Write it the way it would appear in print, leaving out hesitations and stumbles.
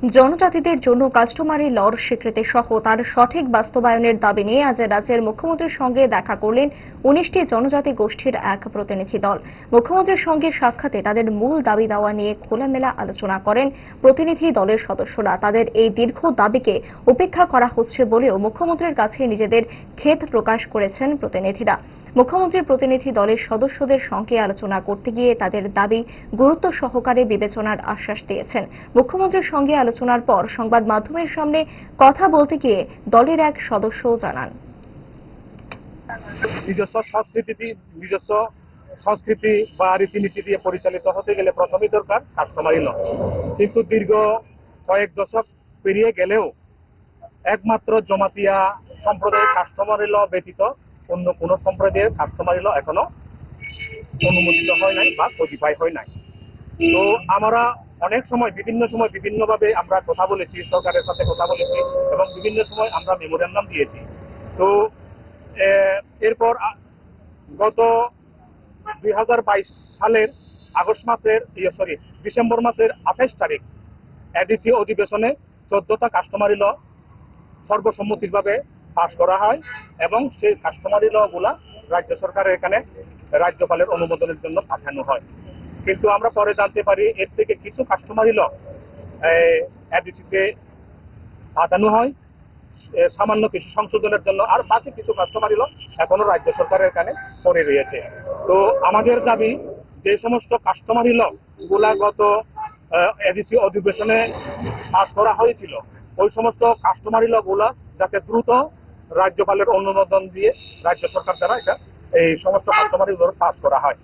জনজাতিদের জন্য কাস্টমারি লর স্বীকৃতি সহ তার সঠিক বাস্তবায়নের দাবি নিয়ে আজ রাজ্যের মুখ্যমন্ত্রীর সঙ্গে দেখা করলেন ১৯টি জনজাতি গোষ্ঠীর এক প্রতিনিধি দল। মুখ্যমন্ত্রীর সঙ্গে সাক্ষাতে তাদের মূল দাবি দাওয়া নিয়ে খোলামেলা আলোচনা করেন প্রতিনিধি দলের সদস্যরা। তাদের এই দীর্ঘ দাবিকে উপেক্ষা করা হচ্ছে বলেও মুখ্যমন্ত্রীর কাছে নিজেদের খেদ প্রকাশ করেছেন প্রতিনিধিরা। মুখ্যমন্ত্রী প্রতিনিধি দলের সদস্যদের সঙ্গে আলোচনা করতে গিয়ে তাদের দাবি গুরুত্ব সহকারে বিবেচনার আশ্বাস দিয়েছেন। মুখ্যমন্ত্রীর সঙ্গে আলোচনার পর সংবাদ মাধ্যমের সামনে কথা বলতে গিয়ে দলের এক সদস্য জানান, নিজস্ব সংস্কৃতি বা রীতিনীতি দিয়ে পরিচালিত হতে গেলে প্রথমেই দরকার কাস্টমারি ল। কিন্তু দীর্ঘ কয়েক দশক পেরিয়ে গেলেও একমাত্র জমাতিয়া সম্প্রদায়ের কাস্টমারি ল ব্যতীত অন্য কোন সম্প্রদায়ের কাস্টমারি ল এখনো অনুমোদিত হয় নাই বা কোডিফাই হয় নাই। তো আমরা অনেক সময় বিভিন্নভাবে আমরা কথা বলেছি, সরকারের সাথে কথা বলেছি এবং বিভিন্ন সময় আমরা মেমোরেন্ডাম দিয়েছি। তো এরপর গত 2022 সালের ডিসেম্বর মাসের 28 তারিখ এডিসি অধিবেশনে 14টা কাস্টমারি ল সর্বসম্মতিভাবে পাশ করা হয় এবং সেই কাস্টমারি ল গুলা রাজ্য সরকারের এখানে রাজ্যপালের অনুমোদনের জন্য পাঠানো হয়। কিন্তু আমরা পরে জানতে পারি এর থেকে কিছু কাস্টমারি ল এডিসিতে পাঠানো হয় সামান্য কিছু সংশোধনের জন্য, আর বাকি কিছু কাস্টমারি ল এখনো রাজ্য সরকারের এখানে পড়ে রয়েছে। তো আমাদের দাবি যে সমস্ত কাস্টমারি ল গুলা গত এডিসি অধিবেশনে পাশ করা হয়েছিল ওই সমস্ত কাস্টমারি ল গুলা যাতে দ্রুত রাজ্যপালের অনুমোদন দিয়ে রাজ্য সরকার দ্বারা এই সমস্ত কাস্টমারি ল পাশ করা হয়।